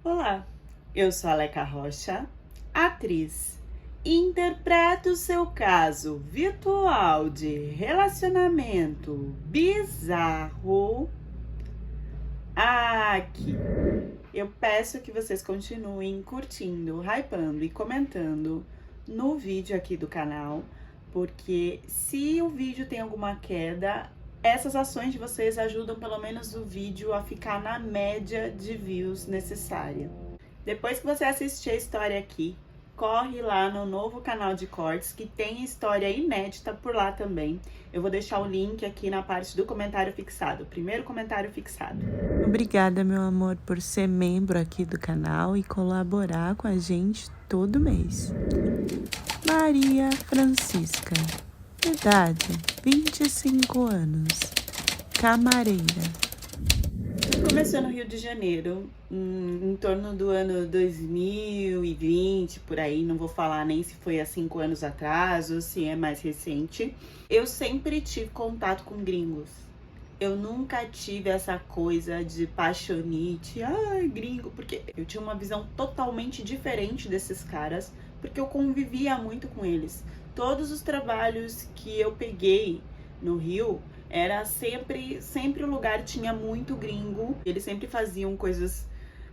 Olá, eu sou a Leca Rocha, atriz. Interpreto o seu caso virtual de relacionamento bizarro aqui. Eu peço que vocês continuem curtindo, hypando e comentando no vídeo aqui do canal, porque se o vídeo tem alguma queda, essas ações de vocês ajudam pelo menos o vídeo a ficar na média de views necessária. Depois que você assistir a história aqui, corre lá no novo canal de cortes, que tem história inédita por lá também. Eu vou deixar o link aqui na parte do comentário fixado, o primeiro comentário fixado. Obrigada, meu amor, por ser membro aqui do canal e colaborar com a gente todo mês. Maria Francisca, idade 25 anos, camareira. Começou no Rio de Janeiro, em torno do ano 2020, por aí, não vou falar nem se foi há 5 anos atrás ou se é mais recente. Eu sempre tive contato com gringos. Eu nunca tive essa coisa de paixonite, ai, gringo, porque eu tinha uma visão totalmente diferente desses caras, porque eu convivia muito com eles. Todos os trabalhos que eu peguei no Rio, era sempre o lugar tinha muito gringo. Eles sempre faziam coisas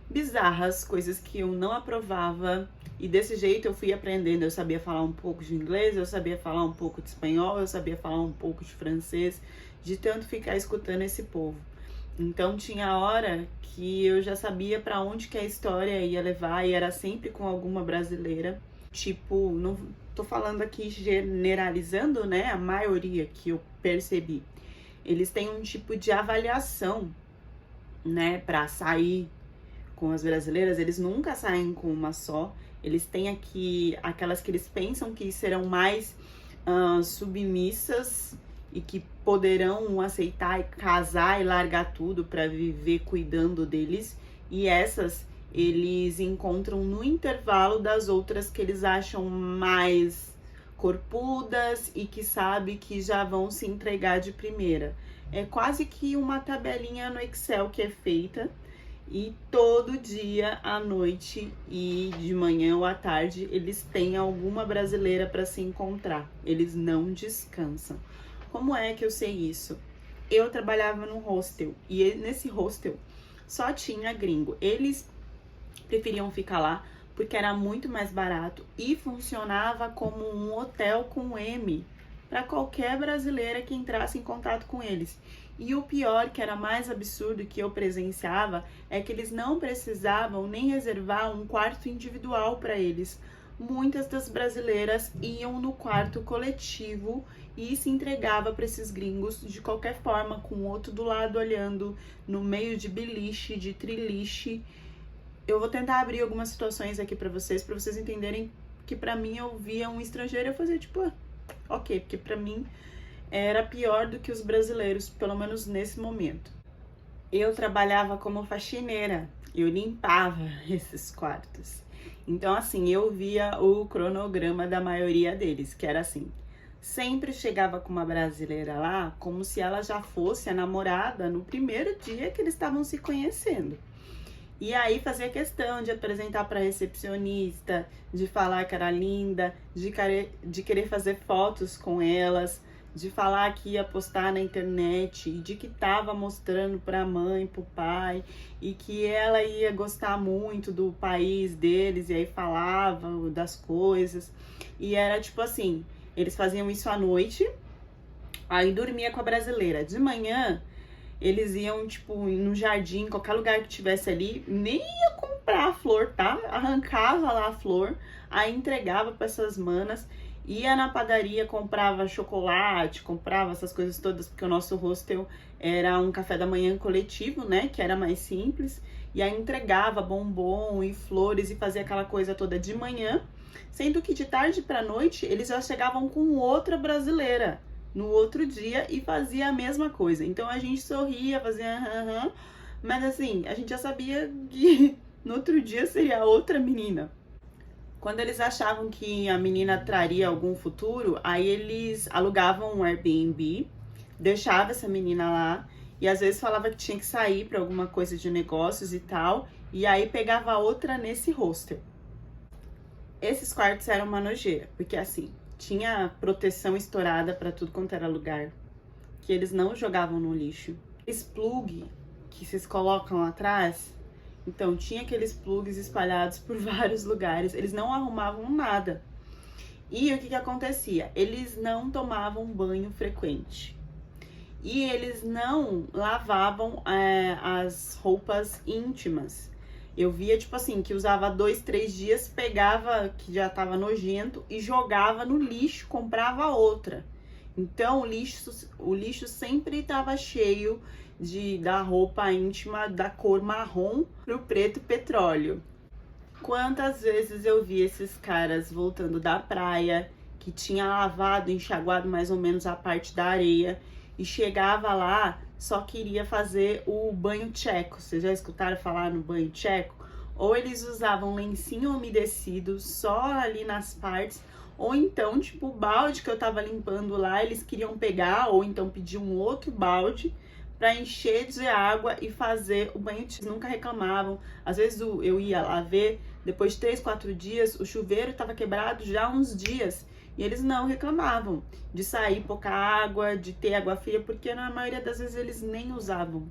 bizarras, coisas que eu não aprovava. E desse jeito eu fui aprendendo. Eu sabia falar um pouco de inglês, eu sabia falar um pouco de espanhol, eu sabia falar um pouco de francês, de tanto ficar escutando esse povo. Então tinha hora que eu já sabia para onde que a história ia levar e era sempre com alguma brasileira. Tipo, não tô falando aqui generalizando, né? A maioria que eu percebi. Eles têm um tipo de avaliação, né, para sair com as brasileiras. Eles nunca saem com uma só. Eles têm aqui aquelas que eles pensam que serão mais submissas e que poderão aceitar e casar e largar tudo para viver cuidando deles. E essas eles encontram no intervalo das outras que eles acham mais corpudas e que sabe que já vão se entregar de primeira. É quase que uma tabelinha no Excel que é feita e todo dia à noite e de manhã ou à tarde eles têm alguma brasileira para se encontrar. Eles não descansam. Como é que eu sei isso? Eu trabalhava num hostel e nesse hostel só tinha gringo. Eles preferiam ficar lá porque era muito mais barato e funcionava como um hotel com M para qualquer brasileira que entrasse em contato com eles. E o pior, que era mais absurdo que eu presenciava, é que eles não precisavam nem reservar um quarto individual para eles. Muitas das brasileiras iam no quarto coletivo e se entregava para esses gringos de qualquer forma, com o outro do lado olhando, no meio de beliche, de triliche. Eu vou tentar abrir algumas situações aqui para vocês entenderem que para mim eu via um estrangeiro e eu fazia tipo, ok, porque para mim era pior do que os brasileiros, pelo menos nesse momento. Eu trabalhava como faxineira, eu limpava esses quartos. Então assim, eu via o cronograma da maioria deles, que era assim, sempre chegava com uma brasileira lá como se ela já fosse a namorada no primeiro dia que eles estavam se conhecendo. E aí fazia questão de apresentar para recepcionista, de falar que era linda, de querer fazer fotos com elas, de falar que ia postar na internet, de que tava mostrando para a mãe, para o pai, e que ela ia gostar muito do país deles, e aí falava das coisas. E era tipo assim, eles faziam isso à noite, aí dormia com a brasileira. De manhã, eles iam, tipo, no jardim, qualquer lugar que tivesse ali, nem ia comprar a flor, tá? Arrancava lá a flor, aí entregava para essas manas, ia na padaria, comprava chocolate, comprava essas coisas todas, porque o nosso hostel era um café da manhã coletivo, né? Que era mais simples, e aí entregava bombom e flores e fazia aquela coisa toda de manhã, sendo que de tarde para noite eles já chegavam com outra brasileira no outro dia e fazia a mesma coisa. Então a gente sorria, fazia mas assim, a gente já sabia que no outro dia seria outra menina. Quando eles achavam que a menina traria algum futuro, aí eles alugavam um Airbnb, deixava essa menina lá e às vezes falava que tinha que sair para alguma coisa de negócios e tal, e aí pegava outra nesse hostel. Esses quartos eram uma nojeira, porque assim, tinha proteção estourada para tudo quanto era lugar, que eles não jogavam no lixo. Esse plug que vocês colocam lá atrás, então tinha aqueles plugs espalhados por vários lugares, eles não arrumavam nada. E o que acontecia? Eles não tomavam banho frequente. E eles não lavavam as roupas íntimas. Eu via, tipo assim, que usava 2, 3 dias, pegava, que já tava nojento, e jogava no lixo, comprava outra. Então, o lixo sempre estava cheio da roupa íntima da cor marrom pro preto petróleo. Quantas vezes eu vi esses caras voltando da praia, que tinha lavado, enxaguado mais ou menos a parte da areia, e chegava lá, só queria fazer o banho tcheco. Vocês já escutaram falar no banho tcheco? Ou eles usavam lencinho umedecido só ali nas partes, ou então, tipo, o balde que eu tava limpando lá, eles queriam pegar, ou então pedir um outro balde para encher de água e fazer o banho tcheco. Nunca reclamavam. Às vezes eu ia lá ver, depois de 3, 4 dias, o chuveiro estava quebrado já há uns dias. E eles não reclamavam de sair pouca água, de ter água fria, porque na maioria das vezes eles nem usavam.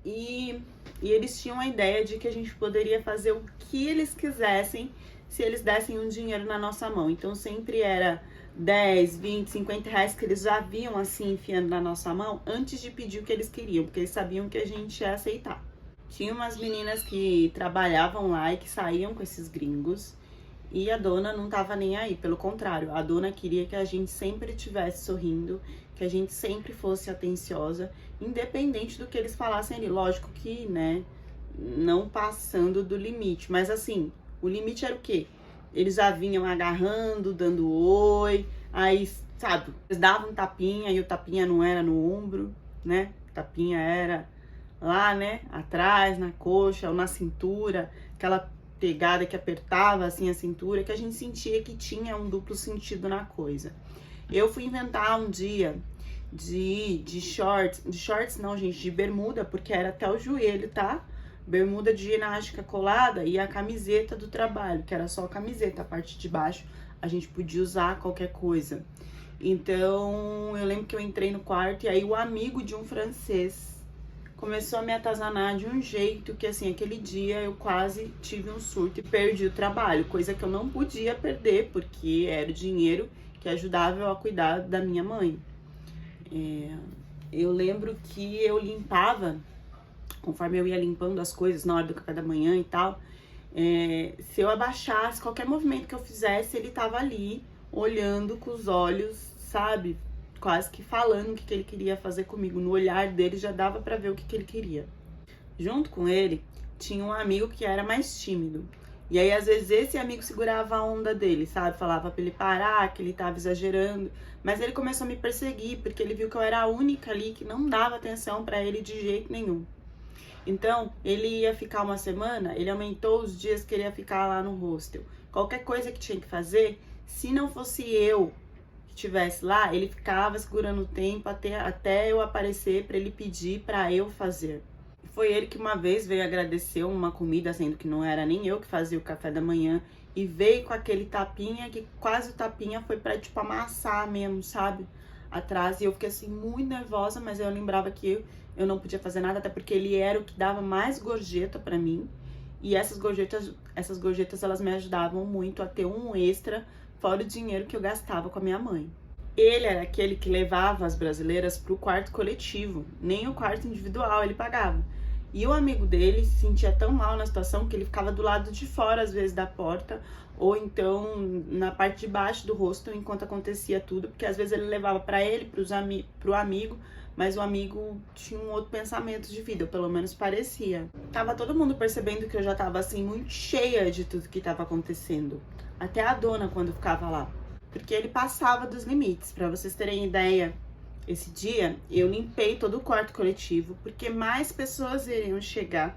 E eles tinham a ideia de que a gente poderia fazer o que eles quisessem se eles dessem um dinheiro na nossa mão. Então sempre era 10, 20, 50 reais que eles já vinham assim enfiando na nossa mão antes de pedir o que eles queriam, porque eles sabiam que a gente ia aceitar. Tinha umas meninas que trabalhavam lá e que saíam com esses gringos. E a dona não tava nem aí, pelo contrário, a dona queria que a gente sempre estivesse sorrindo, que a gente sempre fosse atenciosa, independente do que eles falassem ali. Lógico que, né, não passando do limite, mas assim, o limite era o quê? Eles já vinham agarrando, dando oi, aí, sabe, eles davam tapinha e o tapinha não era no ombro, né, o tapinha era lá, né, atrás, na coxa ou na cintura, aquela pegada que apertava assim a cintura, que a gente sentia que tinha um duplo sentido na coisa. Eu fui inventar um dia de shorts não, gente, de bermuda, porque era até o joelho, tá? Bermuda de ginástica colada e a camiseta do trabalho, que era só a camiseta, a parte de baixo a gente podia usar qualquer coisa. Então, eu lembro que eu entrei no quarto e aí o amigo de um francês começou a me atazanar de um jeito que, assim, aquele dia eu quase tive um surto e perdi o trabalho, coisa que eu não podia perder, porque era o dinheiro que ajudava eu a cuidar da minha mãe. Eu lembro que eu limpava, conforme eu ia limpando as coisas na hora do café da manhã e tal, se eu abaixasse, qualquer movimento que eu fizesse, ele tava ali, olhando com os olhos, sabe? Quase que falando o que ele queria fazer comigo. No olhar dele já dava pra ver o que ele queria. Junto com ele, tinha um amigo que era mais tímido. E aí, às vezes, esse amigo segurava a onda dele, sabe? Falava pra ele parar, que ele tava exagerando. Mas ele começou a me perseguir, porque ele viu que eu era a única ali que não dava atenção pra ele de jeito nenhum. Então, ele ia ficar uma semana, ele aumentou os dias que ele ia ficar lá no hostel. Qualquer coisa que tinha que fazer, se não fosse eu estivesse lá, ele ficava segurando o tempo até eu aparecer para ele pedir para eu fazer. Foi ele que uma vez veio agradecer uma comida, sendo que não era nem eu que fazia o café da manhã, e veio com aquele tapinha que quase o tapinha foi para tipo amassar mesmo, sabe? Atrás, e eu fiquei assim muito nervosa, mas eu lembrava que eu não podia fazer nada, até porque ele era o que dava mais gorjeta para mim, e essas gorjetas elas me ajudavam muito a ter um extra fora o dinheiro que eu gastava com a minha mãe. Ele era aquele que levava as brasileiras pro quarto coletivo, nem o quarto individual ele pagava. E o amigo dele se sentia tão mal na situação que ele ficava do lado de fora, às vezes, da porta, ou então na parte de baixo do hostel, enquanto acontecia tudo, porque às vezes ele levava para ele, pro amigo, mas o amigo tinha um outro pensamento de vida, ou pelo menos parecia. Tava todo mundo percebendo que eu já tava, assim, muito cheia de tudo que tava acontecendo. Até a dona, quando ficava lá. Porque ele passava dos limites. Pra vocês terem ideia, esse dia eu limpei todo o quarto coletivo, porque mais pessoas iriam chegar.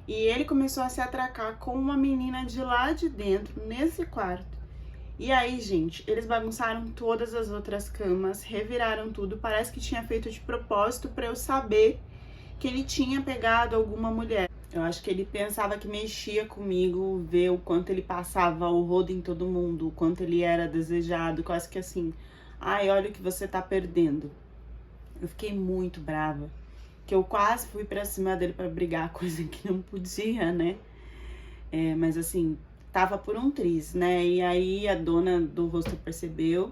E ele começou a se atracar com uma menina de lá de dentro, nesse quarto. E aí, gente, eles bagunçaram todas as outras camas, reviraram tudo. Parece que tinha feito de propósito pra eu saber que ele tinha pegado alguma mulher. Eu acho que ele pensava que mexia comigo, ver o quanto ele passava o rodo em todo mundo, o quanto ele era desejado, quase que assim, ai, olha o que você tá perdendo. Eu fiquei muito brava, que eu quase fui pra cima dele pra brigar, coisa que não podia, né? Mas assim, tava por um triz, né? E aí a dona do hostel percebeu.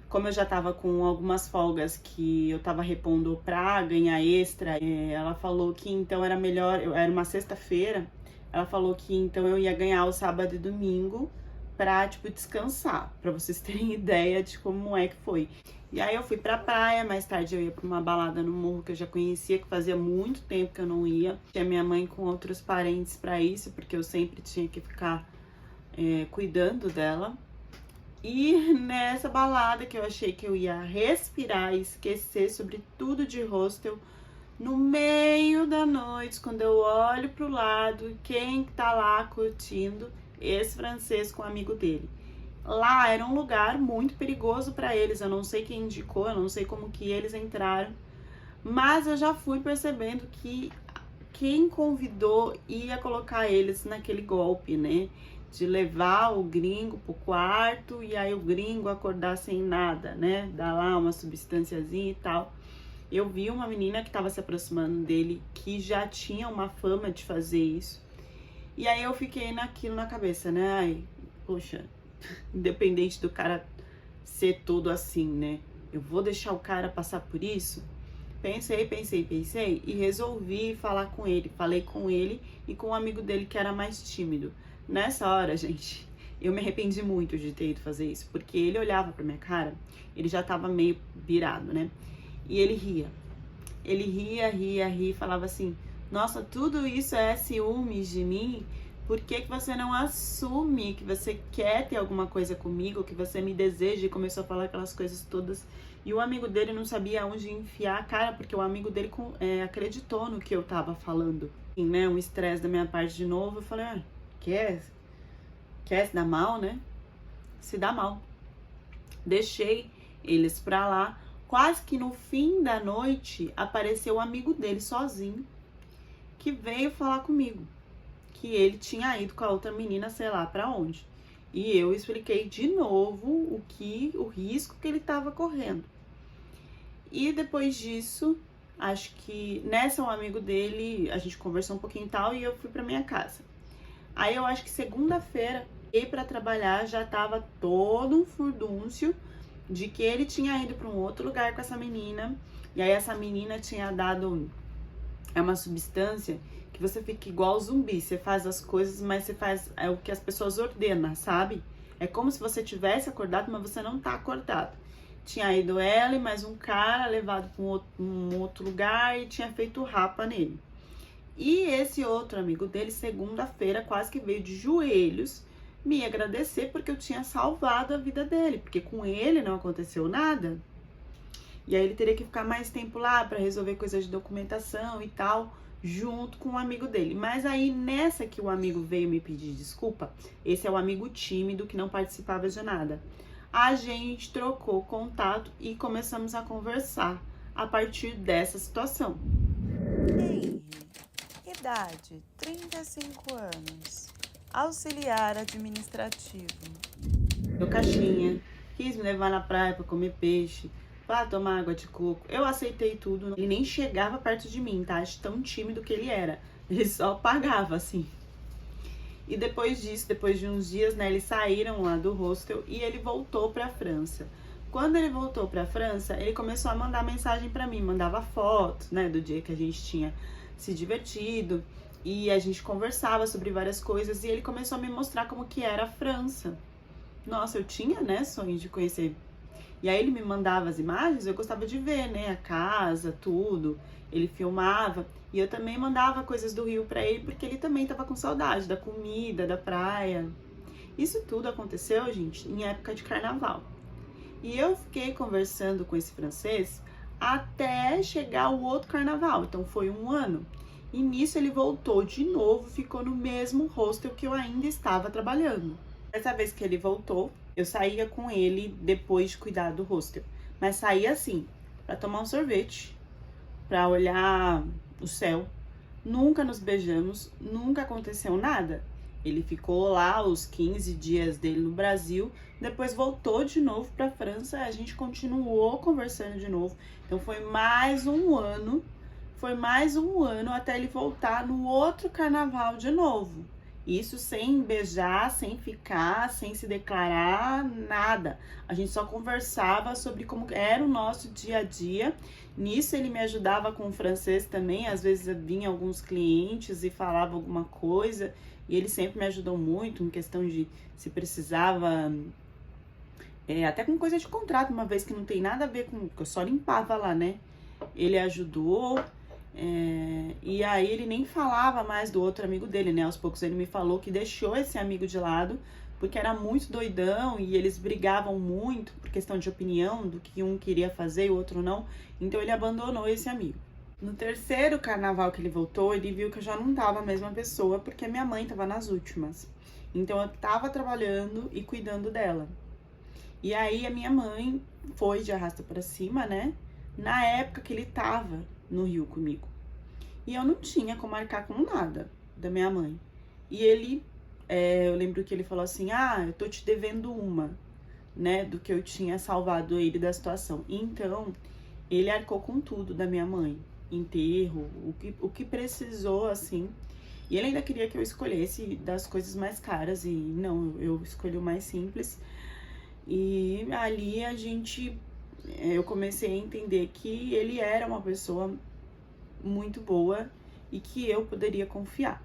Como eu já tava com algumas folgas que eu tava repondo pra ganhar extra, ela falou que então era melhor, era uma sexta-feira, ela falou que então eu ia ganhar o sábado e domingo pra, tipo, descansar, pra vocês terem ideia de como é que foi. E aí eu fui pra praia, mais tarde eu ia pra uma balada no morro que eu já conhecia, que fazia muito tempo que eu não ia. Tinha minha mãe com outros parentes pra isso, porque eu sempre tinha que ficar cuidando dela. E nessa balada que eu achei que eu ia respirar e esquecer sobre tudo de hostel, no meio da noite, quando eu olho pro lado, quem tá lá curtindo? Esse francês com um amigo dele. Lá era um lugar muito perigoso para eles, eu não sei quem indicou, eu não sei como que eles entraram, mas eu já fui percebendo que quem convidou ia colocar eles naquele golpe, né? De levar o gringo pro quarto e aí o gringo acordar sem nada, né? Dar lá uma substânciazinha e tal. Eu vi uma menina que estava se aproximando dele que já tinha uma fama de fazer isso. E aí eu fiquei naquilo na cabeça, né? Ai, poxa, independente do cara ser todo assim, né? Eu vou deixar o cara passar por isso? Pensei e resolvi falar com ele. Falei com ele e com um amigo dele que era mais tímido. Nessa hora, gente, eu me arrependi muito de ter ido fazer isso, porque ele olhava pra minha cara, ele já tava meio virado, né? E ele ria. Ele ria e falava assim: nossa, tudo isso é ciúmes de mim? Por que que você não assume que você quer ter alguma coisa comigo, que você me deseja? E começou a falar aquelas coisas todas. E o amigo dele não sabia onde enfiar a cara, porque o amigo dele acreditou no que eu tava falando. E, né, um estresse da minha parte de novo, eu falei: ah, quer se dar mal, né? Se dá mal. Deixei eles pra lá. Quase que no fim da noite apareceu o amigo dele sozinho, que veio falar comigo que ele tinha ido com a outra menina, sei lá pra onde. E eu expliquei de novo o risco que ele tava correndo. E depois disso, acho que nessa um amigo dele, a gente conversou um pouquinho e tal, e eu fui pra minha casa. Aí eu acho que segunda-feira, ir pra trabalhar, já tava todo um furdúncio de que ele tinha ido para um outro lugar com essa menina, e aí essa menina tinha dado uma substância que você fica igual zumbi, você faz as coisas, mas você faz o que as pessoas ordenam, sabe? É como se você tivesse acordado, mas você não tá acordado. Tinha ido ela e mais um cara levado para um outro lugar e tinha feito rapa nele. E esse outro amigo dele, segunda-feira, quase que veio de joelhos me agradecer porque eu tinha salvado a vida dele, porque com ele não aconteceu nada. E aí ele teria que ficar mais tempo lá para resolver coisas de documentação e tal, junto com o amigo dele. Mas aí nessa que o amigo veio me pedir desculpa, esse é o amigo tímido que não participava de nada. A gente trocou contato e começamos a conversar a partir dessa situação. Henry, idade 35 anos, auxiliar administrativo. Deu caixinha, quis me levar na praia para comer peixe, para tomar água de coco. Eu aceitei tudo. Ele nem chegava perto de mim, tá? De tão tímido que ele era. Ele só pagava, assim. E depois disso, depois de uns dias, né, eles saíram lá do hostel e ele voltou pra França. Quando ele voltou pra França, ele começou a mandar mensagem pra mim, mandava fotos, né, do dia que a gente tinha se divertido e a gente conversava sobre várias coisas e ele começou a me mostrar como que era a França. Nossa, eu tinha, né, sonho de conhecer. E aí ele me mandava as imagens, eu gostava de ver, né, a casa, tudo. Ele filmava e eu também mandava coisas do Rio pra ele, porque ele também tava com saudade da comida, da praia. Isso tudo aconteceu, gente, em época de carnaval. E eu fiquei conversando com esse francês até chegar o outro carnaval, então foi um ano. E nisso ele voltou de novo, ficou no mesmo hostel que eu ainda estava trabalhando. Dessa vez que ele voltou, eu saía com ele depois de cuidar do hostel. Mas saía assim, pra tomar um sorvete, pra olhar o céu. Nunca nos beijamos, nunca aconteceu nada. Ele ficou lá os 15 dias dele no Brasil, depois voltou de novo para a França, a gente continuou conversando de novo. Então foi mais um ano até ele voltar no outro carnaval de novo. Isso sem beijar, sem ficar, sem se declarar, nada. A gente só conversava sobre como era o nosso dia a dia. Nisso ele me ajudava com o francês também. Às vezes vinha alguns clientes e falava alguma coisa. E ele sempre me ajudou muito em questão de se precisava, até com coisa de contrato, uma vez que não tem nada a ver com, que eu só limpava lá, né? Ele ajudou. E aí ele nem falava mais do outro amigo dele, né? Aos poucos ele me falou que deixou esse amigo de lado, porque era muito doidão e eles brigavam muito por questão de opinião, do que um queria fazer e o outro não. Então ele abandonou esse amigo. No terceiro carnaval que ele voltou, ele viu que eu já não tava a mesma pessoa, porque minha mãe tava nas últimas. Então eu tava trabalhando e cuidando dela. E aí a minha mãe foi de arrasta pra cima, né? Na época que ele tava no Rio comigo. E eu não tinha como marcar com nada da minha mãe. E ele, eu lembro que ele falou assim, eu tô te devendo uma, né, do que eu tinha salvado ele da situação. Então, ele arcou com tudo da minha mãe, enterro, o que precisou, assim. E ele ainda queria que eu escolhesse das coisas mais caras, e não, eu escolhi o mais simples. E ali eu comecei a entender que ele era uma pessoa muito boa e que eu poderia confiar.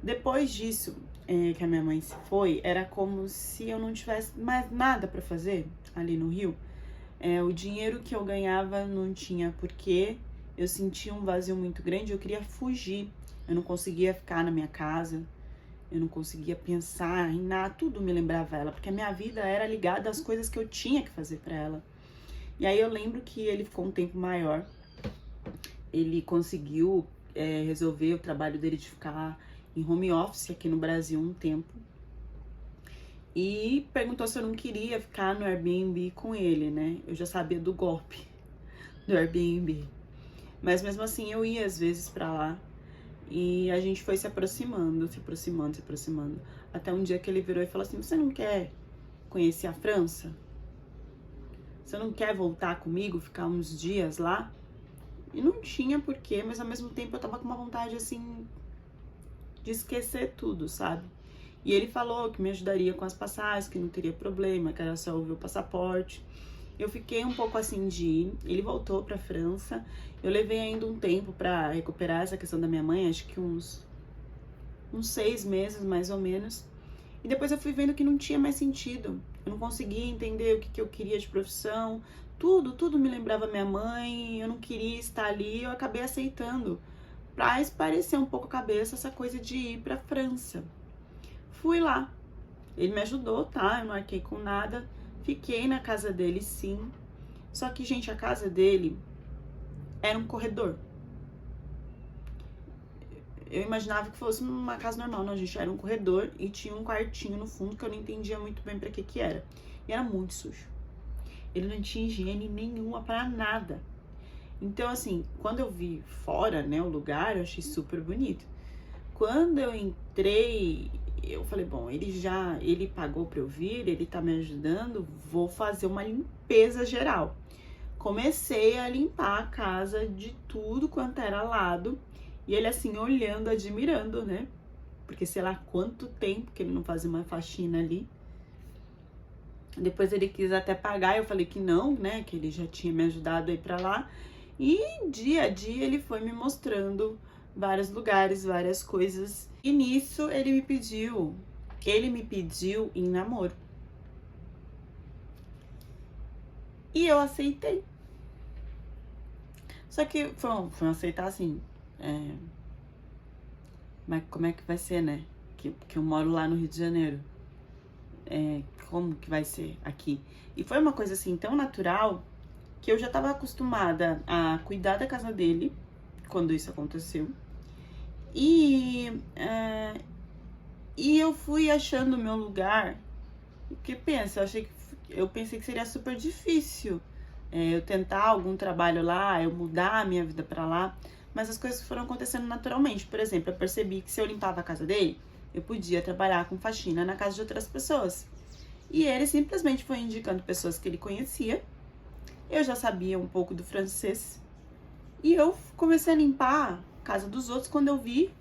Depois disso, que a minha mãe se foi, era como se eu não tivesse mais nada para fazer ali no Rio. O dinheiro que eu ganhava não tinha porquê, eu sentia um vazio muito grande, eu queria fugir, eu não conseguia ficar na minha casa, eu não conseguia pensar em nada, tudo me lembrava ela, porque a minha vida era ligada às coisas que eu tinha que fazer para ela. E aí eu lembro que ele ficou um tempo maior, ele conseguiu resolver o trabalho dele de ficar em home office aqui no Brasil um tempo. E perguntou se eu não queria ficar no Airbnb com ele, né? Eu já sabia do golpe do Airbnb. Mas mesmo assim eu ia às vezes pra lá. E a gente foi se aproximando. Até um dia que ele virou e falou assim, você não quer conhecer a França? Você não quer voltar comigo, ficar uns dias lá? E não tinha porquê, mas ao mesmo tempo eu tava com uma vontade, assim, de esquecer tudo, sabe? E ele falou que me ajudaria com as passagens, que não teria problema, que era só ouvir o passaporte. Eu fiquei um pouco assim de ir, ele voltou pra França, eu levei ainda um tempo pra recuperar essa questão da minha mãe, acho que uns 6 meses, mais ou menos. E depois eu fui vendo que não tinha mais sentido. Eu não conseguia entender o que eu queria de profissão. Tudo me lembrava minha mãe. Eu não queria estar ali. Eu acabei aceitando. Pra esparecer um pouco a cabeça essa coisa de ir pra França. Fui lá. Ele me ajudou, tá? Eu não arquei com nada. Fiquei na casa dele, sim. Só que, gente, a casa dele era um corredor. Eu imaginava que fosse uma casa normal, não, gente, era um corredor e tinha um quartinho no fundo que eu não entendia muito bem pra que era. E era muito sujo. Ele não tinha higiene nenhuma pra nada. Então, assim, quando eu vi fora, né, o lugar, eu achei super bonito. Quando eu entrei, eu falei, bom, ele pagou pra eu vir, ele tá me ajudando, vou fazer uma limpeza geral. Comecei a limpar a casa de tudo quanto era lado. E ele assim, olhando, admirando, né? Porque sei lá quanto tempo que ele não fazia uma faxina ali. Depois ele quis até pagar, eu falei que não, né? Que ele já tinha me ajudado a ir pra lá. E dia a dia ele foi me mostrando vários lugares, várias coisas. E nisso ele me pediu em namoro. E eu aceitei. Só que foi um aceitar assim... Mas como é que vai ser, né? Que eu moro lá no Rio de Janeiro. Como que vai ser aqui? E foi uma coisa assim tão natural que eu já tava acostumada a cuidar da casa dele quando isso aconteceu. E eu fui achando o meu lugar. Porque eu pensei que seria super difícil eu tentar algum trabalho lá, eu mudar a minha vida pra lá. mas as coisas foram acontecendo naturalmente. Por exemplo, eu percebi que se eu limpava a casa dele, eu podia trabalhar com faxina na casa de outras pessoas. E ele simplesmente foi indicando pessoas que ele conhecia. Eu já sabia um pouco do francês. E eu comecei a limpar a casa dos outros. Quando eu vi,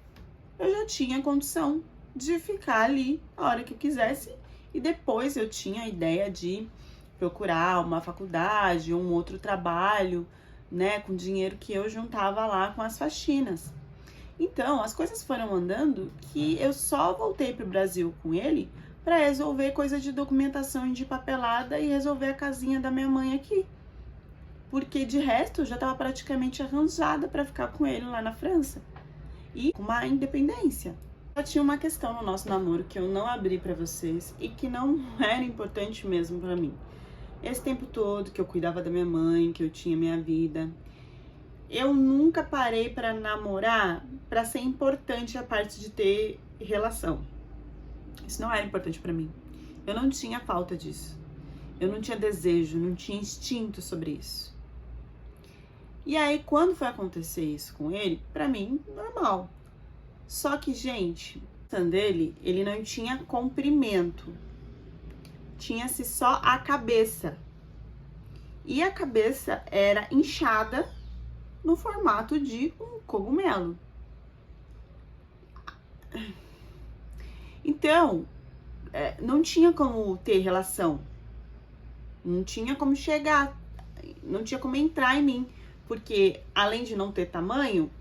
eu já tinha condição de ficar ali a hora que eu quisesse. E depois eu tinha a ideia de procurar uma faculdade, um outro trabalho, né, com dinheiro que eu juntava lá com as faxinas. Então, as coisas foram andando que eu só voltei pro Brasil com ele para resolver coisa de documentação e de papelada e resolver a casinha da minha mãe aqui. Porque de resto eu já estava praticamente arranjada para ficar com ele lá na França. E com uma independência. Só tinha uma questão no nosso namoro que eu não abri para vocês e que não era importante mesmo para mim. Esse tempo todo que eu cuidava da minha mãe, que eu tinha minha vida, eu nunca parei para namorar para ser importante a parte de ter relação. Isso não era importante para mim. Eu não tinha falta disso. Eu não tinha desejo, não tinha instinto sobre isso. E aí, quando foi acontecer isso com ele, pra mim, normal. Só que, gente, o dele, ele não tinha comprimento. Tinha-se só a cabeça. E a cabeça era inchada no formato de um cogumelo. Então, não tinha como ter relação. Não tinha como chegar. Não tinha como entrar em mim. Porque, além de não ter tamanho,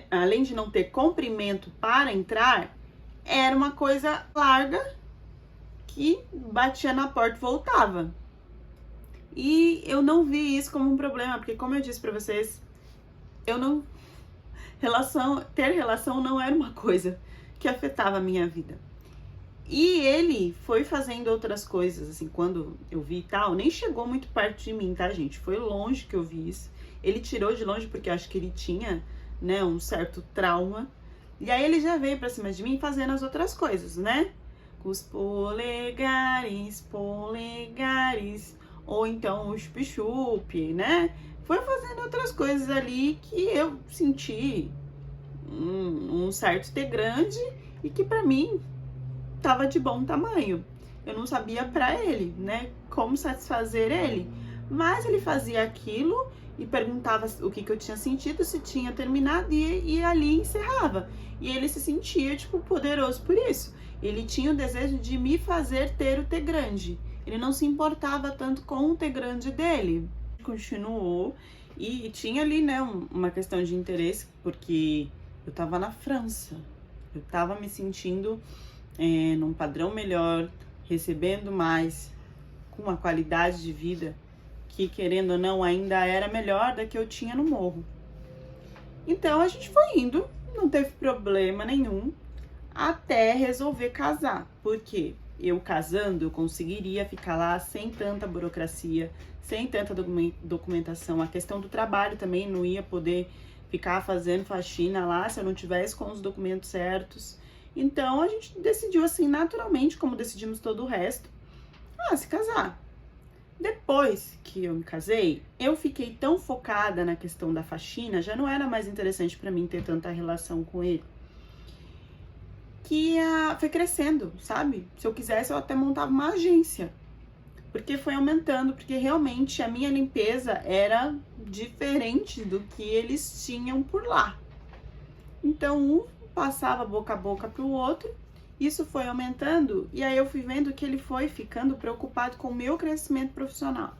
além de não ter comprimento para entrar, era uma coisa larga que batia na porta e voltava. E eu não vi isso como um problema, porque como eu disse pra vocês, ter relação não era uma coisa que afetava a minha vida. E ele foi fazendo outras coisas, assim, quando eu vi e tal, nem chegou muito perto de mim, tá, gente? Foi longe que eu vi isso. Ele tirou de longe porque eu acho que ele tinha, né, um certo trauma. E aí ele já veio pra cima de mim fazendo as outras coisas, né? Com os polegares, ou então o chup-chup, né? Foi fazendo outras coisas ali que eu senti um certo ter grande e que pra mim tava de bom tamanho. Eu não sabia pra ele, né, como satisfazer ele. Mas ele fazia aquilo e perguntava o que eu tinha sentido, se tinha terminado e ali encerrava. E ele se sentia, tipo, poderoso por isso. Ele tinha o desejo de me fazer ter o T grande. Ele não se importava tanto com o T grande dele. Continuou e tinha ali, né, uma questão de interesse, porque eu tava na França. Eu tava me sentindo num padrão melhor, recebendo mais, com uma qualidade de vida que, querendo ou não, ainda era melhor da que eu tinha no morro. Então a gente foi indo, não teve problema nenhum, até resolver casar. Porque eu casando, eu conseguiria ficar lá sem tanta burocracia, sem tanta documentação. A questão do trabalho também, não ia poder ficar fazendo faxina lá se eu não tivesse com os documentos certos. Então a gente decidiu assim, naturalmente, como decidimos todo o resto, se casar. Depois que eu me casei, eu fiquei tão focada na questão da faxina, já não era mais interessante pra mim ter tanta relação com ele, que foi crescendo, sabe? Se eu quisesse, eu até montava uma agência, porque foi aumentando, porque realmente a minha limpeza era diferente do que eles tinham por lá. Então, um passava boca a boca pro outro, isso foi aumentando, e aí eu fui vendo que ele foi ficando preocupado com o meu crescimento profissional.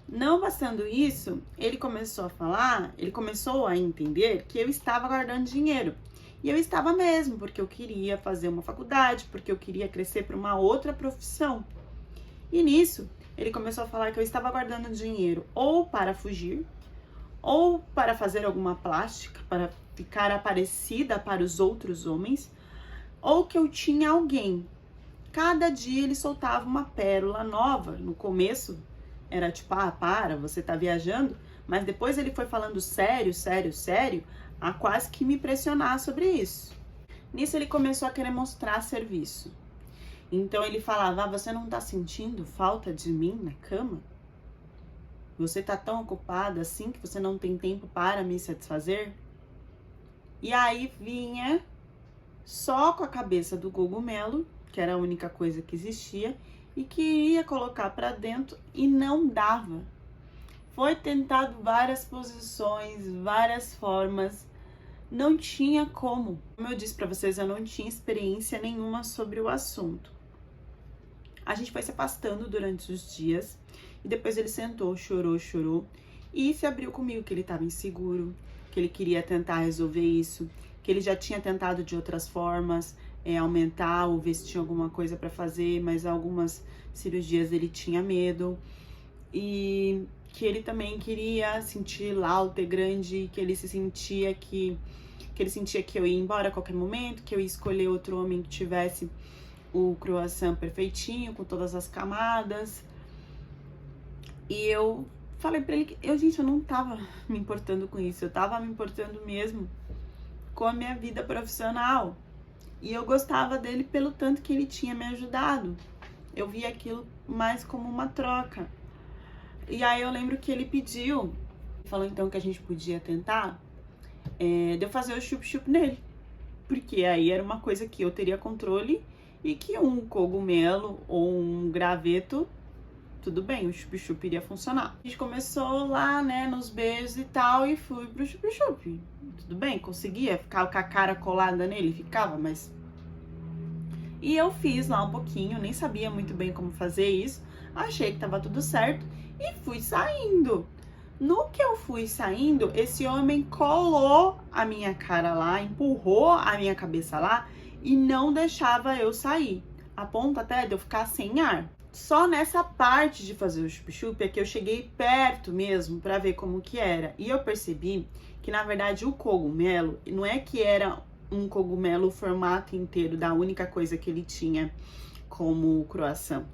Não bastando isso, ele começou a entender que eu estava guardando dinheiro. E eu estava mesmo, porque eu queria fazer uma faculdade, porque eu queria crescer para uma outra profissão. E nisso, ele começou a falar que eu estava guardando dinheiro ou para fugir, ou para fazer alguma plástica, para ficar aparecida para os outros homens, ou que eu tinha alguém. Cada dia ele soltava uma pérola nova. No começo era tipo, para, você tá viajando. Mas depois ele foi falando sério, a quase que me pressionar sobre isso. Nisso ele começou a querer mostrar serviço. Então ele falava, você não tá sentindo falta de mim na cama? Você tá tão ocupada assim que você não tem tempo para me satisfazer? E aí vinha só com a cabeça do cogumelo, que era a única coisa que existia, e queria colocar para dentro e não dava. Foi tentado várias posições, várias formas, não tinha como. Como eu disse para vocês, eu não tinha experiência nenhuma sobre o assunto. A gente foi se afastando durante os dias e depois ele sentou, chorou e se abriu comigo que ele estava inseguro, que ele queria tentar resolver isso, que ele já tinha tentado de outras formas, aumentar ou ver se tinha alguma coisa para fazer, mas algumas cirurgias ele tinha medo e que ele também queria sentir lá o T grande, que ele se sentia que ele sentia que eu ia embora a qualquer momento, que eu ia escolher outro homem que tivesse o croissant perfeitinho, com todas as camadas. E eu falei pra ele que eu não tava me importando com isso, eu tava me importando mesmo com a minha vida profissional. E eu gostava dele pelo tanto que ele tinha me ajudado. Eu via aquilo mais como uma troca. E aí eu lembro que ele pediu, falou então que a gente podia tentar, de eu fazer o chup-chup nele. Porque aí era uma coisa que eu teria controle e que um cogumelo ou um graveto, tudo bem, o chup-chup iria funcionar. A gente começou lá, né, nos beijos e tal, e fui pro chup-chup. Tudo bem, conseguia ficar com a cara colada nele, ficava, mas... E eu fiz lá um pouquinho, nem sabia muito bem como fazer isso, achei que tava tudo certo e fui saindo. No que eu fui saindo, esse homem colou a minha cara lá, empurrou a minha cabeça lá e não deixava eu sair, a ponto até de eu ficar sem ar. Só nessa parte de fazer o chup-chup é que eu cheguei perto mesmo para ver como que era. E eu percebi que, na verdade, o cogumelo, não é que era um cogumelo o formato inteiro da única coisa que ele tinha como croissant.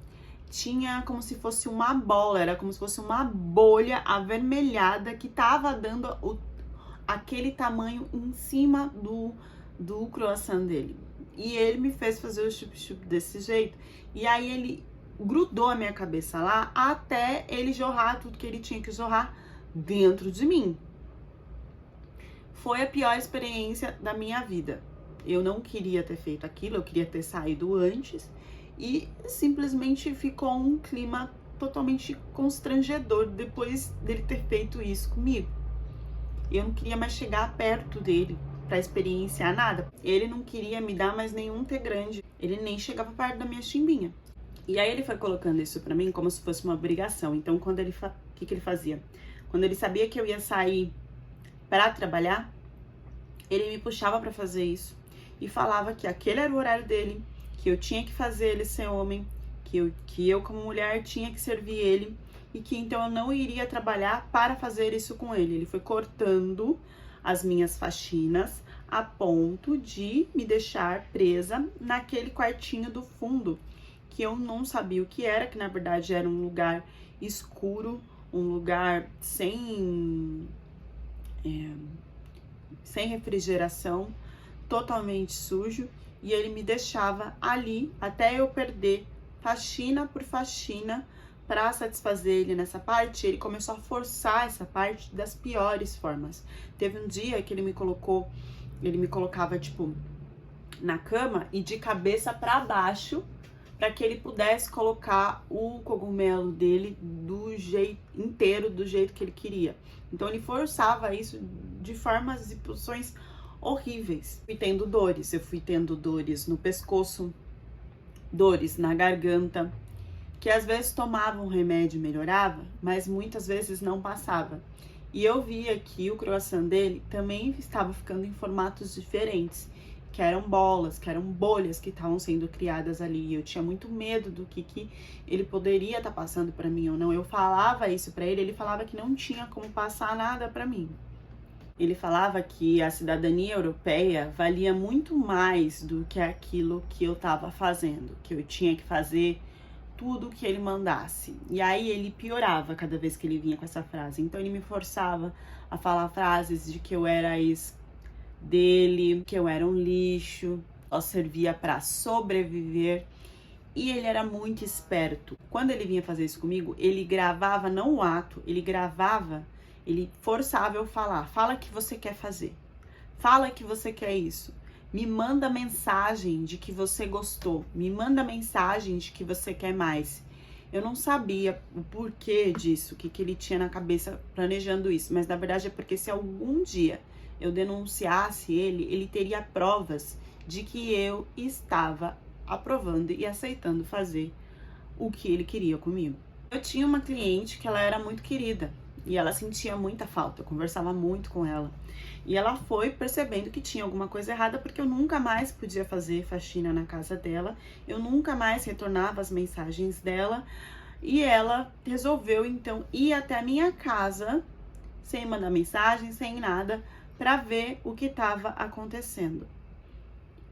Tinha como se fosse uma bola, era como se fosse uma bolha avermelhada que tava dando aquele tamanho em cima do croissant dele. E ele me fez fazer o chup-chup desse jeito. E aí ele grudou a minha cabeça lá até ele jorrar tudo que ele tinha que jorrar dentro de mim. Foi a pior experiência da minha vida. Eu não queria ter feito aquilo, eu queria ter saído antes. E simplesmente ficou um clima totalmente constrangedor depois dele ter feito isso comigo. Eu não queria mais chegar perto dele para experienciar nada. Ele não queria me dar mais nenhum T grande. Ele nem chegava perto da minha chimbinha. E aí ele foi colocando isso pra mim como se fosse uma obrigação. Então, quando ele o que ele fazia? Quando ele sabia que eu ia sair para trabalhar, ele me puxava para fazer isso e falava que aquele era o horário dele, que eu tinha que fazer ele ser homem, que eu como mulher tinha que servir ele e que então eu não iria trabalhar para fazer isso com ele. Ele foi cortando as minhas faxinas a ponto de me deixar presa naquele quartinho do fundo, que eu não sabia o que era, que na verdade era um lugar escuro, um lugar sem refrigeração, totalmente sujo, e ele me deixava ali até eu perder faxina por faxina para satisfazer ele nessa parte. Ele começou a forçar essa parte das piores formas. Teve um dia que ele me colocava tipo na cama e de cabeça para baixo, para que ele pudesse colocar o cogumelo dele do jeito inteiro, do jeito que ele queria. Então ele forçava isso de formas e posições horríveis. Eu fui tendo dores no pescoço, dores na garganta, que às vezes tomava um remédio e melhorava, mas muitas vezes não passava. E eu via que o croissant dele também estava ficando em formatos diferentes, que eram bolas, que eram bolhas que estavam sendo criadas ali. E eu tinha muito medo do que ele poderia estar passando para mim ou não. Eu falava isso para ele, ele falava que não tinha como passar nada para mim. Ele falava que a cidadania europeia valia muito mais do que aquilo que eu estava fazendo, que eu tinha que fazer tudo que ele mandasse. E aí ele piorava cada vez que ele vinha com essa frase. Então ele me forçava a falar frases de que eu era ex dele, que eu era um lixo, só servia para sobreviver. E ele era muito esperto. Quando ele vinha fazer isso comigo, ele gravava não o ato, ele forçava eu falar. Fala que você quer fazer. Fala que você quer isso. Me manda mensagem de que você gostou. Me manda mensagem de que você quer mais. Eu não sabia o porquê disso, o que ele tinha na cabeça planejando isso. Mas na verdade é porque se algum dia eu denunciasse ele teria provas de que eu estava aprovando e aceitando fazer o que ele queria comigo. Eu tinha uma cliente que ela era muito querida e ela sentia muita falta, eu conversava muito com ela. E ela foi percebendo que tinha alguma coisa errada porque eu nunca mais podia fazer faxina na casa dela, eu nunca mais retornava as mensagens dela e ela resolveu então ir até a minha casa sem mandar mensagem, sem nada, para ver o que estava acontecendo.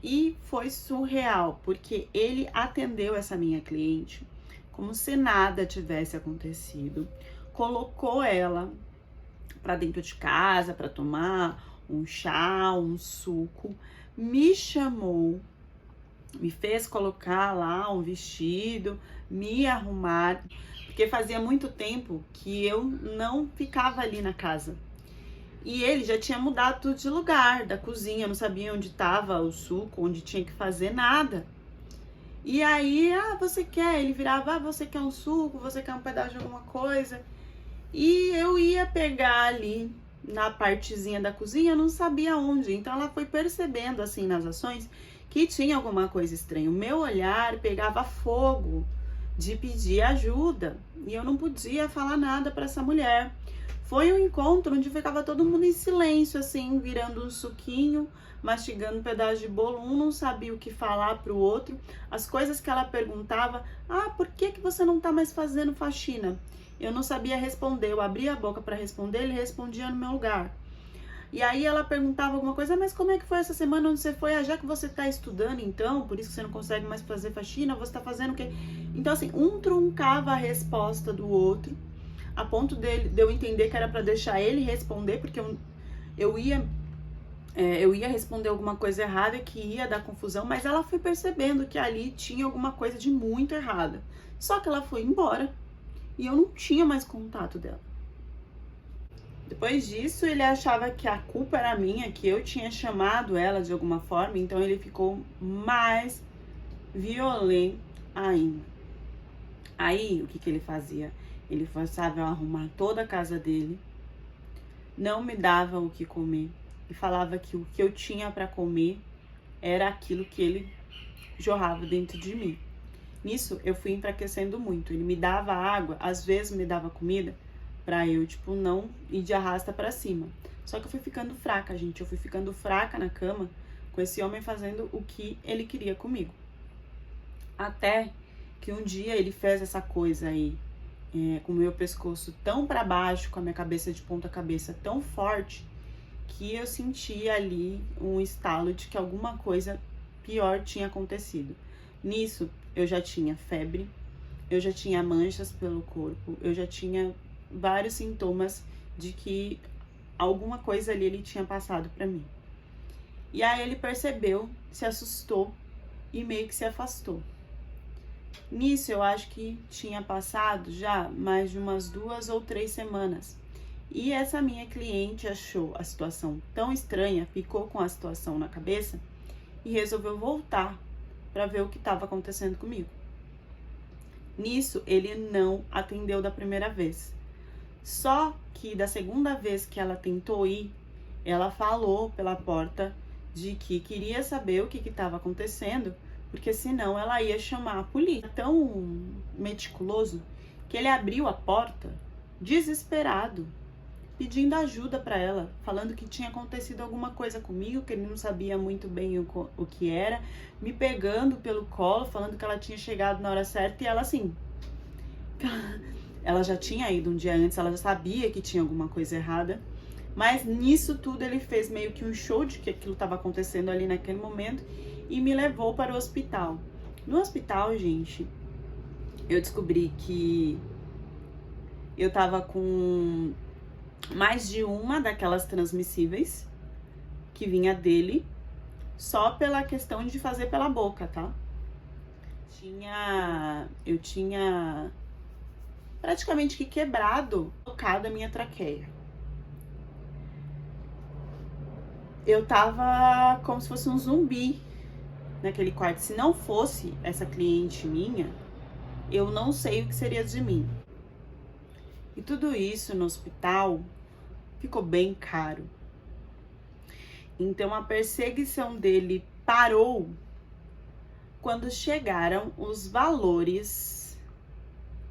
E foi surreal, porque ele atendeu essa minha cliente como se nada tivesse acontecido. Colocou ela para dentro de casa para tomar um chá, um suco. Me chamou, me fez colocar lá um vestido, me arrumar, porque fazia muito tempo que eu não ficava ali na casa. E ele já tinha mudado tudo de lugar, da cozinha, não sabia onde estava o suco, onde tinha que fazer nada. E aí, você quer? Ele virava, você quer um suco? Você quer um pedaço de alguma coisa? E eu ia pegar ali na partezinha da cozinha, eu não sabia onde. Então ela foi percebendo, assim, nas ações, que tinha alguma coisa estranha. O meu olhar pegava fogo de pedir ajuda. E eu não podia falar nada para essa mulher. Foi um encontro onde ficava todo mundo em silêncio, assim, virando um suquinho, mastigando um pedaço de bolo. Um não sabia o que falar pro outro. As coisas que ela perguntava, por que você não tá mais fazendo faxina? Eu não sabia responder, eu abria a boca para responder, ele respondia no meu lugar. E aí ela perguntava alguma coisa, mas como é que foi essa semana onde você foi? Já que você tá estudando então, por isso que você não consegue mais fazer faxina, você tá fazendo o quê? Então assim, um truncava a resposta do outro, a ponto de eu entender que era para deixar ele responder, porque eu ia responder alguma coisa errada que ia dar confusão, mas ela foi percebendo que ali tinha alguma coisa de muito errada. Só que ela foi embora e eu não tinha mais contato dela. Depois disso, ele achava que a culpa era minha, que eu tinha chamado ela de alguma forma, então ele ficou mais violento ainda. Aí, o que ele fazia? Ele forçava eu a arrumar toda a casa dele, não me dava o que comer e falava que o que eu tinha para comer era aquilo que ele jorrava dentro de mim. Nisso, eu fui enfraquecendo muito. Ele me dava água, às vezes me dava comida, pra eu, não ir de arrasta pra cima. Só que eu fui ficando fraca, gente. Eu fui ficando fraca na cama com esse homem fazendo o que ele queria comigo. Até que um dia ele fez essa coisa aí, com o meu pescoço tão pra baixo, com a minha cabeça de ponta cabeça tão forte, que eu senti ali um estalo de que alguma coisa pior tinha acontecido. Nisso, eu já tinha febre, eu já tinha manchas pelo corpo, eu já tinha vários sintomas de que alguma coisa ali ele tinha passado pra mim. E aí ele percebeu, se assustou e meio que se afastou. Nisso eu acho que tinha passado já mais de umas 2 ou 3 semanas. E essa minha cliente achou a situação tão estranha, ficou com a situação na cabeça e resolveu voltar para ver o que estava acontecendo comigo. Nisso, ele não atendeu da primeira vez. Só que da segunda vez que ela tentou ir, ela falou pela porta de que queria saber o que estava acontecendo, porque senão ela ia chamar a polícia. Tão meticuloso que ele abriu a porta desesperado, pedindo ajuda para ela, falando que tinha acontecido alguma coisa comigo, que ele não sabia muito bem o que era, me pegando pelo colo, falando que ela tinha chegado na hora certa e ela assim... Ela já tinha ido um dia antes, ela já sabia que tinha alguma coisa errada, mas nisso tudo ele fez meio que um show de que aquilo estava acontecendo ali naquele momento e me levou para o hospital. No hospital, gente, eu descobri que eu tava com mais de uma daquelas transmissíveis que vinha dele, só pela questão de fazer pela boca, tá? Eu tinha praticamente que quebrado, tocado a minha traqueia. Eu tava como se fosse um zumbi naquele quarto. Se não fosse essa cliente minha, eu não sei o que seria de mim. E tudo isso no hospital ficou bem caro. Então a perseguição dele parou quando chegaram os valores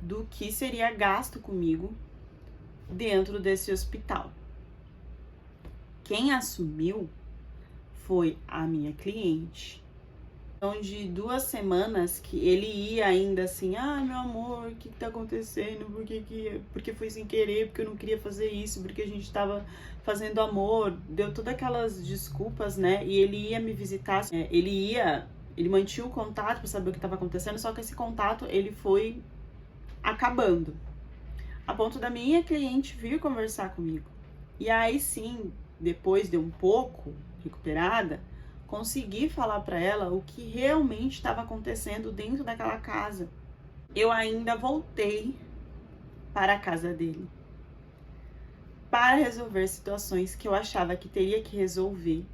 do que seria gasto comigo dentro desse hospital. Quem assumiu foi a minha cliente. Então, de 2 semanas que ele ia ainda assim, meu amor, o que tá acontecendo? Porque foi sem querer, porque eu não queria fazer isso, porque a gente tava fazendo amor. Deu todas aquelas desculpas, né? E ele ia me visitar, ele mantinha o contato para saber o que estava acontecendo, só que esse contato ele foi acabando. A ponto da minha cliente vir conversar comigo. E aí sim, depois de um pouco recuperada, consegui falar para ela o que realmente estava acontecendo dentro daquela casa. Eu ainda voltei para a casa dele para resolver situações que eu achava que teria que resolver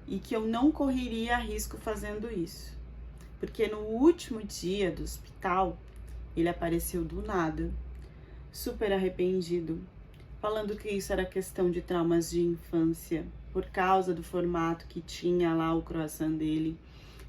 e que eu não correria risco fazendo isso. Porque no último dia do hospital, ele apareceu do nada, super arrependido, falando que isso era questão de traumas de infância, por causa do formato que tinha lá o croissant dele,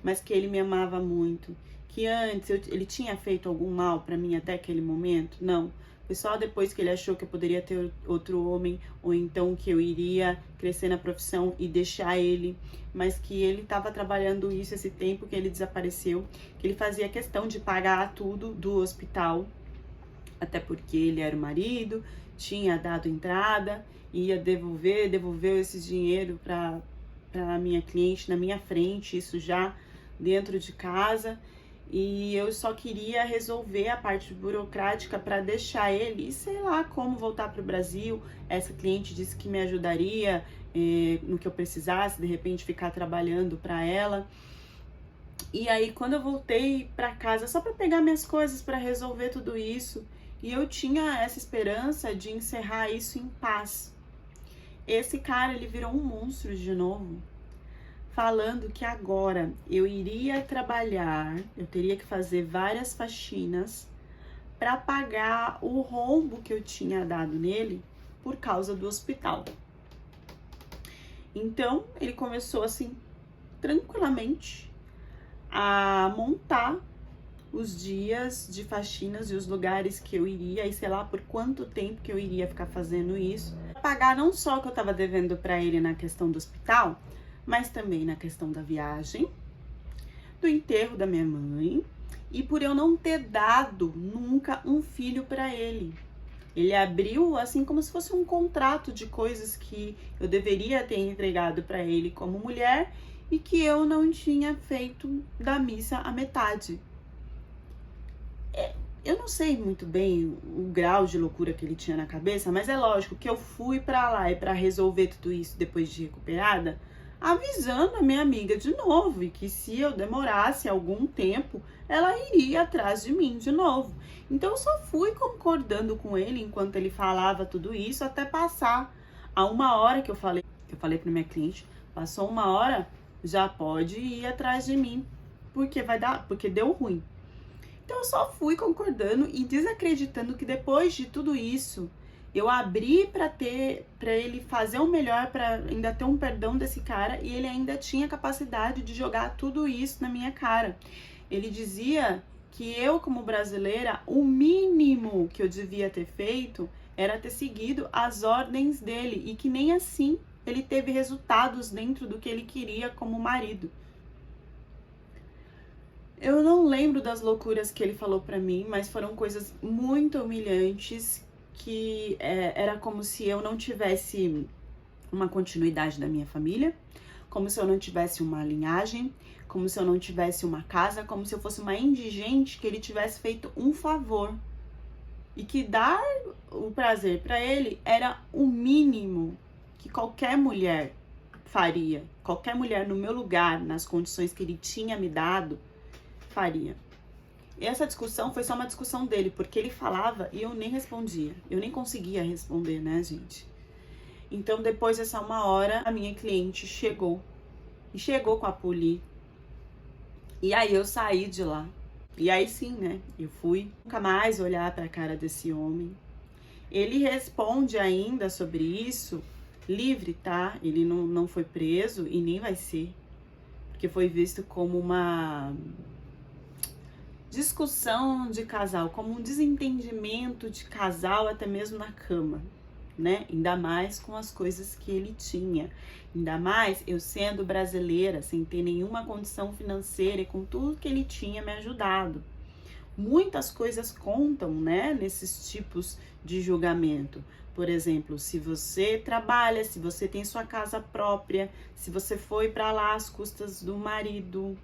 mas que ele me amava muito, que antes ele tinha feito algum mal para mim até aquele momento? Não. Foi só depois que ele achou que eu poderia ter outro homem, ou então que eu iria crescer na profissão e deixar ele, mas que ele estava trabalhando isso esse tempo que ele desapareceu, que ele fazia questão de pagar tudo do hospital, até porque ele era o marido, tinha dado entrada, ia devolveu esse dinheiro para a minha cliente na minha frente, isso já dentro de casa. E eu só queria resolver a parte burocrática para deixar ele, e sei lá como voltar para o Brasil. Essa cliente disse que me ajudaria no que eu precisasse, de repente ficar trabalhando para ela. E aí quando eu voltei para casa, só para pegar minhas coisas, para resolver tudo isso, e eu tinha essa esperança de encerrar isso em paz. Esse cara, ele virou um monstro de novo, falando que agora eu iria trabalhar, eu teria que fazer várias faxinas para pagar o rombo que eu tinha dado nele por causa do hospital. Então, ele começou assim, tranquilamente, a montar os dias de faxinas e os lugares que eu iria, e sei lá por quanto tempo que eu iria ficar fazendo isso. Pagar não só o que eu tava devendo para ele na questão do hospital, mas também na questão da viagem, do enterro da minha mãe, e por eu não ter dado nunca um filho para ele. Ele abriu assim como se fosse um contrato de coisas que eu deveria ter entregado para ele como mulher e que eu não tinha feito da missa à metade. Eu não sei muito bem o grau de loucura que ele tinha na cabeça, mas é lógico que eu fui para lá e para resolver tudo isso depois de recuperada, avisando a minha amiga de novo, e que se eu demorasse algum tempo, ela iria atrás de mim de novo. Então eu só fui concordando com ele enquanto ele falava tudo isso, até passar a 1 hora que eu falei para minha cliente, passou 1 hora, já pode ir atrás de mim, porque deu ruim. Então eu só fui concordando e desacreditando que depois de tudo isso, eu abri para ele fazer o melhor, para ainda ter um perdão desse cara, e ele ainda tinha capacidade de jogar tudo isso na minha cara. Ele dizia que eu, como brasileira, o mínimo que eu devia ter feito era ter seguido as ordens dele, e que nem assim ele teve resultados dentro do que ele queria como marido. Eu não lembro das loucuras que ele falou pra mim, mas foram coisas muito humilhantes, que era como se eu não tivesse uma continuidade da minha família, como se eu não tivesse uma linhagem, como se eu não tivesse uma casa, como se eu fosse uma indigente que ele tivesse feito um favor. E que dar o prazer pra ele era o mínimo que qualquer mulher faria. Qualquer mulher no meu lugar, nas condições que ele tinha me dado, faria. E essa discussão foi só uma discussão dele, porque ele falava e eu nem respondia. Eu nem conseguia responder, né, gente? Então, depois dessa 1 hora, a minha cliente chegou. E chegou com a poli. E aí eu saí de lá. E aí sim, né? Eu fui nunca mais olhar para a cara desse homem. Ele responde ainda sobre isso, livre, tá? Ele não foi preso e nem vai ser. Porque foi visto como uma discussão de casal, como um desentendimento de casal até mesmo na cama, né? Ainda mais com as coisas que ele tinha. Ainda mais eu sendo brasileira, sem ter nenhuma condição financeira e com tudo que ele tinha me ajudado. Muitas coisas contam, né, nesses tipos de julgamento. Por exemplo, se você trabalha, se você tem sua casa própria, se você foi para lá às custas do marido,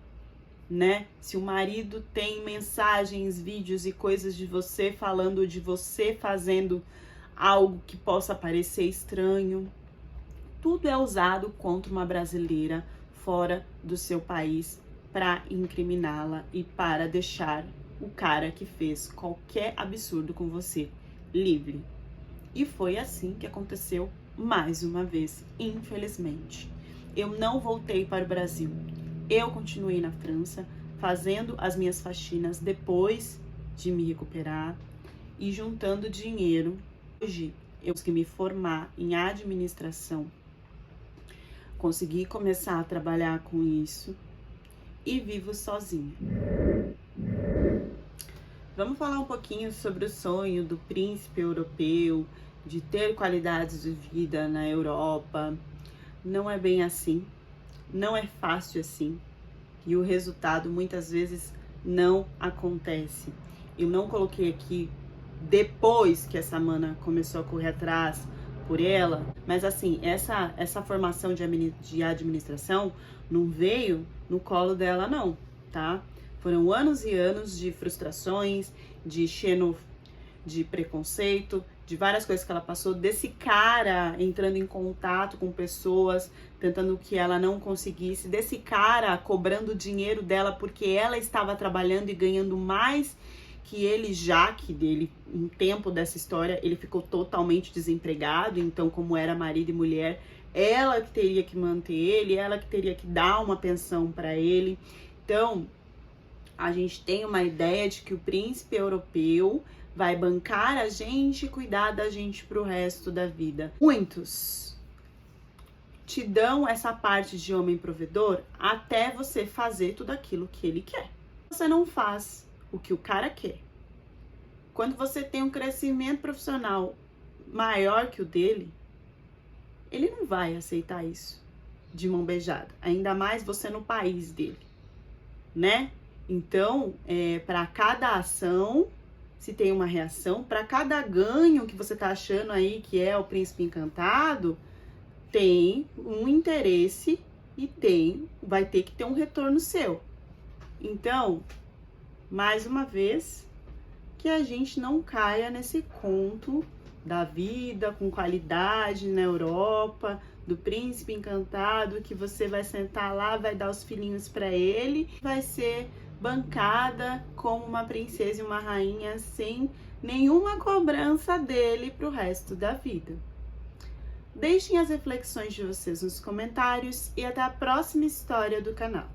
né? Se o marido tem mensagens, vídeos e coisas de você falando de você fazendo algo que possa parecer estranho. Tudo é usado contra uma brasileira fora do seu país para incriminá-la e para deixar o cara que fez qualquer absurdo com você livre. E foi assim que aconteceu mais uma vez, infelizmente. Eu não voltei para o Brasil. Eu continuei na França, fazendo as minhas faxinas depois de me recuperar e juntando dinheiro. Hoje eu consegui me formar em administração, consegui começar a trabalhar com isso e vivo sozinha. Vamos falar um pouquinho sobre o sonho do príncipe europeu, de ter qualidades de vida na Europa. Não é bem assim, não é fácil assim. E o resultado muitas vezes não acontece. Eu não coloquei aqui depois que essa mana começou a correr atrás por ela, mas assim, essa formação de administração não veio no colo dela não, tá? Foram anos e anos de frustrações, de preconceito, de várias coisas que ela passou, desse cara entrando em contato com pessoas, tentando que ela não conseguisse, desse cara cobrando dinheiro dela porque ela estava trabalhando e ganhando mais que ele, já que dele, um tempo dessa história, ele ficou totalmente desempregado, então como era marido e mulher, ela que teria que manter ele, ela que teria que dar uma pensão para ele. Então, a gente tem uma ideia de que o príncipe europeu vai bancar a gente e cuidar da gente pro resto da vida. Muitos te dão essa parte de homem provedor até você fazer tudo aquilo que ele quer. Você não faz o que o cara quer. Quando você tem um crescimento profissional maior que o dele, ele não vai aceitar isso de mão beijada. Ainda mais você no país dele, né? Então, para cada ação, se tem uma reação, para cada ganho que você tá achando aí que é o príncipe encantado, tem um interesse e vai ter que ter um retorno seu. Então, mais uma vez, que a gente não caia nesse conto da vida com qualidade na Europa, do príncipe encantado, que você vai sentar lá, vai dar os filhinhos para ele, vai ser bancada como uma princesa e uma rainha sem nenhuma cobrança dele pro resto da vida. Deixem as reflexões de vocês nos comentários e até a próxima história do canal.